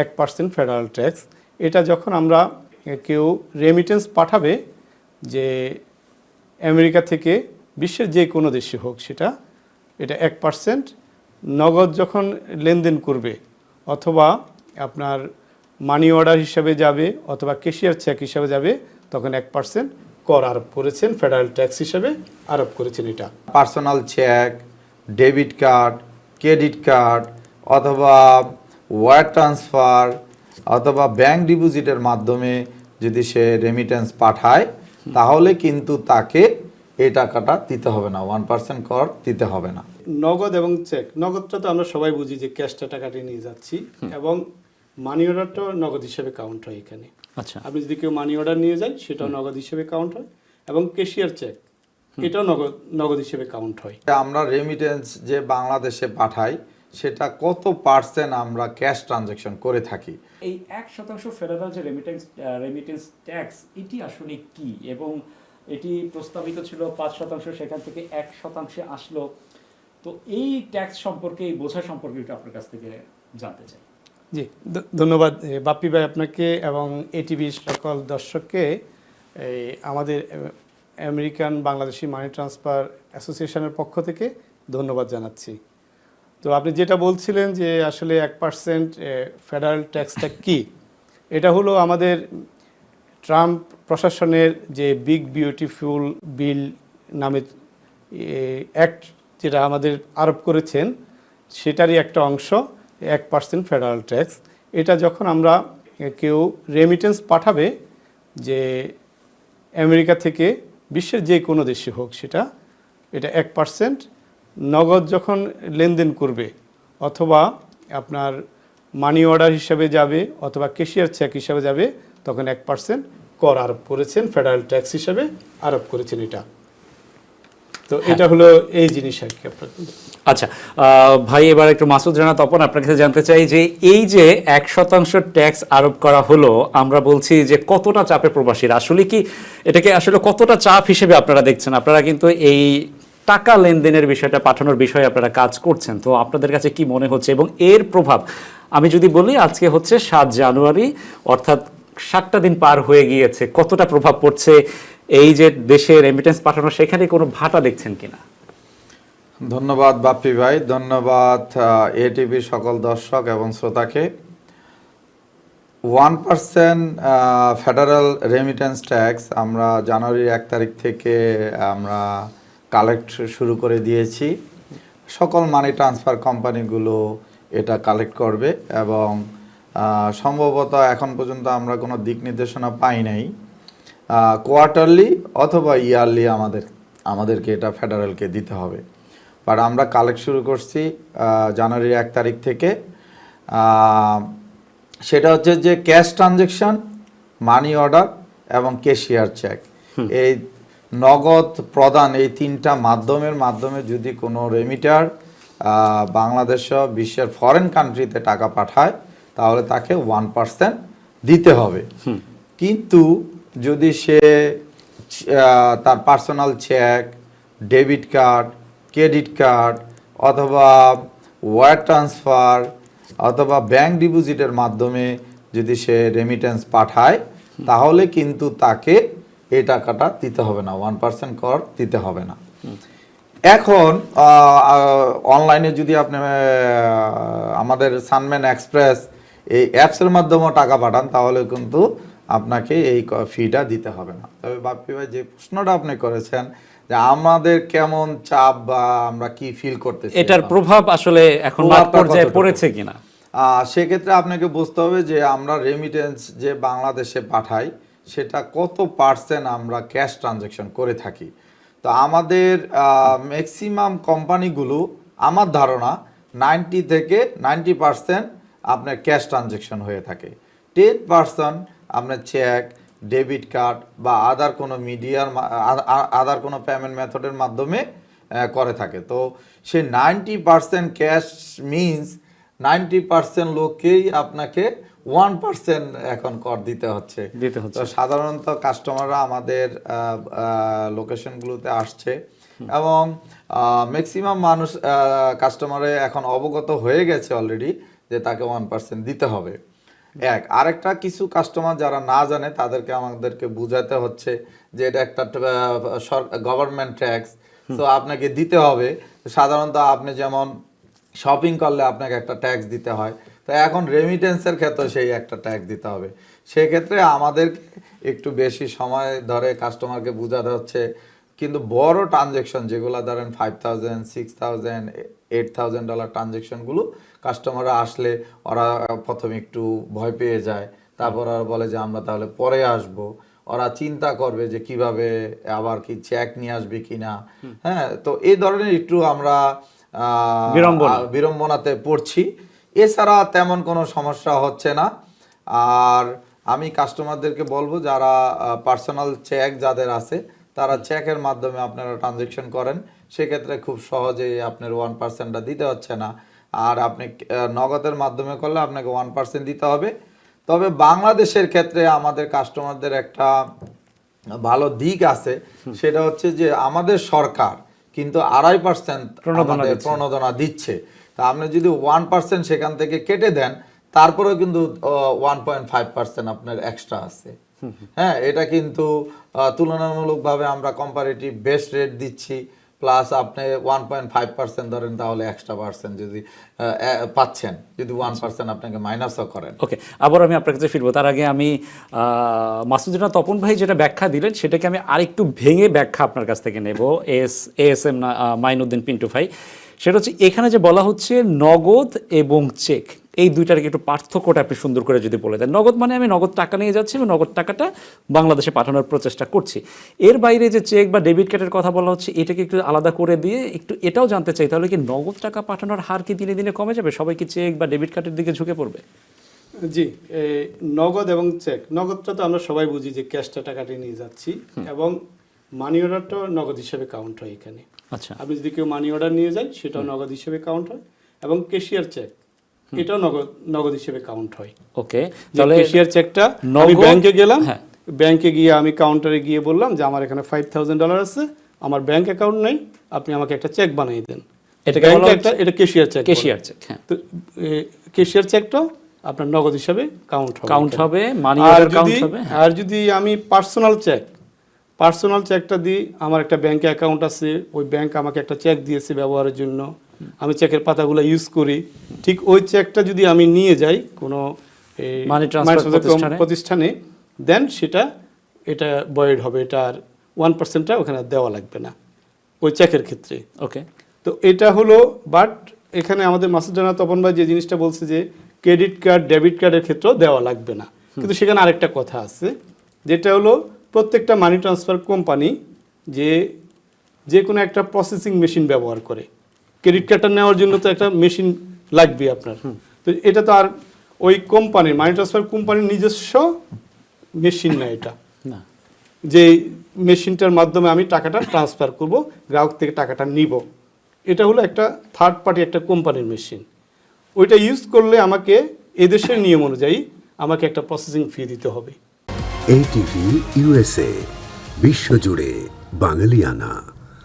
1% federal tax. এটা যখন আমরা কেউ রেমিটেন্স পাঠাবে, যে আমেরিকা থেকে বিশ্বের যে কোনো দেশে হোক সেটা, এটা 1%। নগদ যখন লেনদেন করবে অথবা আপনার মানি অর্ডার হিসাবে যাবে অথবা ক্যাশিয়ার চেক হিসাবে যাবে, তখন 1% কর আরোপ করেছেন, ফেডারেল ট্যাক্স হিসাবে আরোপ করেছেন। এটা personal cheque, debit card, credit card অথবা ওয়্যার ট্রান্সফার অথবা ব্যাংক ডিপোজিটের মাধ্যমে যদি সে রেমিটেন্স পাঠায়, তাহলে কিন্তু তাকে এই টাকাটা দিতে হবে না, 1% কর দিতে হবে না। নগদ এবং চেক, নগদটা তো আমরা সবাই বুঝি যে ক্যাশটা টাকাটি নিয়ে যাচ্ছি, এবং মানি অর্ডারটাও নগদ হিসেবে কাউন্ট হয় এখানে। আচ্ছা, আপনি যদি কেউ মানি অর্ডার নিয়ে যায় সেটাও নগদ হিসেবে কাউন্ট হয়, এবং ক্যাশিয়ার চেক এটাও নগদ হিসেবে কাউন্ট হয়। আমরা রেমিটেন্স যে বাংলাদেশে পাঠাই, সেটা কত পার্সেন্ট আমরা ক্যাশ ট্রানজ্যাকশন করে থাকি। এই 1% ফেডারেল যে রেমিটেন্স ট্যাক্স, এটি আসলে কি, এবং এটি প্রস্তাবিত ছিল 5%, সেখান থেকে 1% আসলো। তো এই ট্যাক্স সম্পর্কে, এই বোঝা সম্পর্কে একটু আপনার কাছ থেকে জানতে চাই। জি, ধন্যবাদ বাপ্পি ভাই আপনাকে এবং এটিভির সকল দর্শককে। আমাদের আমেরিকান বাংলাদেশি মানি ট্রান্সফার অ্যাসোসিয়েশনের পক্ষ থেকে ধন্যবাদ জানাচ্ছি। তো আপনি যেটা বলছিলেন যে আসলে 1% ফেডারেল ট্যাক্সটা কি, এটা হলো আমাদের ট্রাম্প প্রশাসনের যে বিগ বিউটিফুল বিল নামে অ্যাক্ট যেটা আমাদের আরোপ করেছেন, সেটারই একটা অংশ 1% ফেডারেল ট্যাক্স। এটা যখন আমরা কেউ রেমিটেন্স পাঠাবে, যে আমেরিকা থেকে বিশ্বের যে কোনো দেশে হোক সেটা, এটা 1%। নগদ যখন লেনদেন করবে অথবা আপনার মানি অর্ডার হিসাবে যাবে অথবা ক্যাশিয়ার চেক হিসাবে যাবে, তখন 1% কর আরোপ করেছেন, ফেডারেল ট্যাক্স হিসাবে আরোপ করেছেন এটা। তো এটা হলো এই জিনিস আর কি আপনার। আচ্ছা ভাই, এবার একটু মাসুদ রানা তপন আপনার কাছে জানতে চাই যে এই যে 1% ট্যাক্স আরোপ করা হলো, আমরা বলছি যে কতটা চাপে প্রবাসীরা, আসলে কি এটাকে আসলে কতটা চাপ হিসেবে আপনারা দেখছেন? আপনারা কিন্তু এই টাকা লেনদেনের বিষয়টা, পাঠানোর বিষয়ে আপনারা কাজ করছেন, তো আপনাদের কাছে কি মনে হচ্ছে? এবং এর প্রভাব, আমি যদি বলি আজকে হচ্ছে 7 জানুয়ারি, অর্থাৎ 7টা দিন পার হয়ে গিয়েছে, কতটা প্রভাব পড়ছে এই যে দেশে রেমিটেন্স পাঠানো, সেখানে কোনো ভাটা দেখছেন কিনা? ধন্যবাদ বাপ্পি ভাই, ধন্যবাদ এটিভির সকল দর্শক এবং শ্রোতাকে। 1% ফেডারেল রেমিটেন্স ট্যাক্স আমরা জানুয়ারির 1 তারিখ থেকে আমরা কালেক্ট শুরু করে দিয়েছি। সকল মানি ট্রান্সফার কোম্পানিগুলো এটা কালেক্ট করবে, এবং সম্ভবত এখন পর্যন্ত আমরা কোনো দিক নির্দেশনা পাই নাই। কোয়ার্টারলি অথবা ইয়ারলি আমাদেরকে এটা ফেডারেলকে দিতে হবে। বাট আমরা কালেক্ট শুরু করছি জানুয়ারির 1 তারিখ থেকে। সেটা হচ্ছে যে ক্যাশ ট্রানজ্যাকশন, মানি অর্ডার এবং ক্যাশিয়ার চেক, এই নগদ প্রদান, এই 3টা মাধ্যমে যদি কোনো রেমিটার বাংলাদেশ বিশ্বের ফরেন কান্ট্রিতে টাকা পাঠায়, তাহলে তাকে 1% দিতে হবে। কিন্তু যদি সে তার personal cheque, debit card, credit card অথবা ওয়্যার ট্রান্সফার অথবা ব্যাংক ডিপোজিটের মাধ্যমে যদি সে রেমিটেন্স পাঠায়, তাহলে কিন্তু তাকে এই টাকাটা দিতে হবে না, 1% কর দিতে হবে না। এখন অনলাইনে যদি আপনি আমাদের সানম্যান এক্সপ্রেস এই অ্যাপসের মাধ্যমে টাকা পাঠান, তাহলে কিন্তু আপনাকে এই ফিটা দিতে হবে না। তবে বাপ্পি ভাই, যে প্রশ্নটা আপনি করেছেন যে আমাদের কেমন চাপ বা আমরা কি ফিল করতেছি, এটার প্রভাব আসলে এখন মাঠ পর্যায়ে পড়েছে কিনা, সেক্ষেত্রে আপনাকে বুঝতে হবে যে আমরা রেমিটেন্স যে বাংলাদেশে পাঠাই, সেটা কত পার্সেন্ট আমরা ক্যাশ ট্রানজ্যাকশন করে থাকি। তো আমাদের ম্যাক্সিমাম কোম্পানিগুলো, আমার ধারণা 90 থেকে 90% আপনার ক্যাশ ট্রানজ্যাকশন হয়ে থাকে। 10% আপনার চেক, ডেবিট কার্ড বা আদার কোনো পেমেন্ট মেথডের মাধ্যমে করে থাকে। তো সেই 90% ক্যাশ মিনস 90% লোককেই আপনাকে 1% এখন কর দিতে হচ্ছে। তো সাধারণত কাস্টমাররা আমাদের লোকেশনগুলোতে আসছে, এবং ম্যাক্সিমাম মানুষ কাস্টমারে এখন অবগত হয়ে গেছে অলরেডি যে তাকে 1% দিতে হবে। আরেকটা কিছু কাস্টমার যারা না জানে তাদেরকে আমাদেরকে বুঝাতে হচ্ছে যে এটা একটা গভর্নমেন্ট ট্যাক্স, তো আপনাকে দিতে হবে। সাধারণত আপনি যেমন শপিং করলে আপনাকে একটা ট্যাক্স দিতে হয়, তো এখন রেমিটেন্সের ক্ষেত্রে সেই একটা ট্যাক্স দিতে হবে। সেক্ষেত্রে আমাদের একটু বেশি সময় ধরে কাস্টমারকে বোঝাতে হচ্ছে। কিন্তু বড় ট্রানজেকশন যেগুলো ধরেন $5,000, $6,000, $8,000 ট্রানজেকশনগুলো কাস্টমাররা আসলে ওরা প্রথমে একটু ভয় পেয়ে যায়, তারপর ওরা বলে যে আমরা তাহলে পরে আসব। ওরা চিন্তা করবে যে কিভাবে আবার কি চেক নিয়ে আসবে কিনা। হ্যাঁ, তো এই ধরনের একটু আমরা বিড়ম্বনাতে পড়ছি। এছাড়া তেমন কোনো সমস্যা হচ্ছে না। আর আমি কাস্টমারদেরকে বলবো যারা পার্সোনাল চেক যাদের আছে তারা চেকের মাধ্যমে আপনারা ট্রানজেকশন করেন, সেক্ষেত্রে খুব সহজেই আপনার 1%টা দিতে হচ্ছে না। আর আপনি নগদের মাধ্যমে করলে আপনাকে 1% দিতে হবে। তবে বাংলাদেশের ক্ষেত্রে আমাদের কাস্টমারদের একটা ভালো দিক আছে, সেটা হচ্ছে যে আমাদের সরকার কিন্তু 2.5% প্রণোদনা দিচ্ছে। তা আপনি যদি 1% সেখান থেকে কেটে দেন, তারপরেও কিন্তু 1.5% আপনার এক্সট্রা আছে। হ্যাঁ, এটা কিন্তু তুলনামূলকভাবে আমরা কম্পারেটিভ বেস্ট রেট দিচ্ছি, প্লাস আপনি 1.5% ধরেন, তাহলে এক্সট্রা পার্সেন্ট যদি পাচ্ছেন, যদি 1% আপনাকে মাইনাসও করেন। ওকে, আবার আমি আপনার কাছে ফিরবো। তার আগে আমি মাসুদ রানা তপন ভাই যেটা ব্যাখ্যা দিলেন সেটাকে আমি আরেকটু ভেঙে ব্যাখ্যা আপনার কাছ থেকে নেব। এএসএম মাইনুদ্দিন পিন্টু ভাই, সেটা হচ্ছে এখানে যে বলা হচ্ছে নগদ এবং চেক, এই দুইটার একটু পার্থক্যটা আপনি সুন্দর করে যদি বলে দেন। নগদ মানে আমি নগদ টাকা নিয়ে যাচ্ছি এবং নগদ টাকাটা বাংলাদেশে পাঠানোর প্রচেষ্টা করছি। এর বাইরে যে চেক বা ডেবিট কার্ডের কথা বলা হচ্ছে, এটাকে একটু আলাদা করে দিয়ে একটু এটাও জানতে চাই, তাহলে কি নগদ টাকা পাঠানোর হার কি দিনে দিনে কমে যাবে? সবাই কি চেক বা ডেবিট কার্ডের দিকে ঝুঁকে পড়বে? জি, নগদ এবং চেক, নগদটা তো আমরা সবাই বুঝি যে ক্যাশটা টাকাটি নিয়ে যাচ্ছি, এবং মানি অর্ডারটাও নগদ হিসেবে কাউন্ট হয় এখানে। আচ্ছা, আপনি যদি কেউ মানি অর্ডার নিয়ে যায় সেটাও নগদ হিসেবে কাউন্ট হয়, এবং ক্যাশিয়ার চেক এটাও নগদ হিসেবে কাউন্ট হয়। ওকে, তাহলে ক্যাশিয়ার চেকটা আমি ব্যাংকে গেলাম, ব্যাংকে গিয়ে আমি কাউন্টারে গিয়ে বললাম যে আমার এখানে $5,000 আছে, আমার ব্যাংক অ্যাকাউন্ট নেই, আপনি আমাকে একটা চেক বানিয়ে দেন। এটা ক্যাশিয়ার চেক। ক্যাশিয়ার চেক, হ্যাঁ। তো ক্যাশিয়ার চেকটাও আপনার নগদ হিসাবে কাউন্ট হবে, মানি অর্ডার কাউন্ট হবে। আর যদি আমি পার্সোনাল চেকটা দিই, আমার একটা ব্যাংকে অ্যাকাউন্ট আছে, ওই ব্যাংক আমাকে একটা চেক দিয়েছে ব্যবহারের জন্য, আমি চেকের পাতাগুলো ইউজ করি, ঠিক ওই চেকটা যদি আমি নিয়ে যাই কোনো মানি ট্রান্সফার প্রতিষ্ঠানে, দেন এটা বয়েড হবে, এটা আর 1%টা ওখানে দেওয়া লাগবে না ওই চেকের ক্ষেত্রে। ওকে, তো এটা হলো, বাট এখানে আমাদের মাসুদ রানা তপন ভাই যে জিনিসটা বলছে যে ক্রেডিট কার্ড ডেবিট কার্ডের ক্ষেত্রেও দেওয়া লাগবে না, কিন্তু সেখানে আরেকটা কথা আছে, যেটা হলো প্রত্যেকটা মানি ট্রান্সফার কোম্পানি যে কোনো একটা প্রসেসিং মেশিন ব্যবহার করে। ক্রেডিট কার্ডটা নেওয়ার জন্য তো একটা মেশিন লাগবে আপনার, তো এটা তো আর ওই কোম্পানির মানি ট্রান্সফার কোম্পানির নিজস্ব মেশিন না, এটা না, যে মেশিনটার মাধ্যমে আমি টাকাটা ট্রান্সফার করব, গ্রাহক থেকে টাকাটা নিব, এটা হলো একটা থার্ড পার্টি একটা কোম্পানির মেশিন। ওইটা ইউজ করলে আমাকে এদেশের নিয়ম অনুযায়ী আমাকে একটা প্রসেসিং ফি দিতে হবে। ATV USA, বিশ্বজুড়ে বাঙালিয়ানা।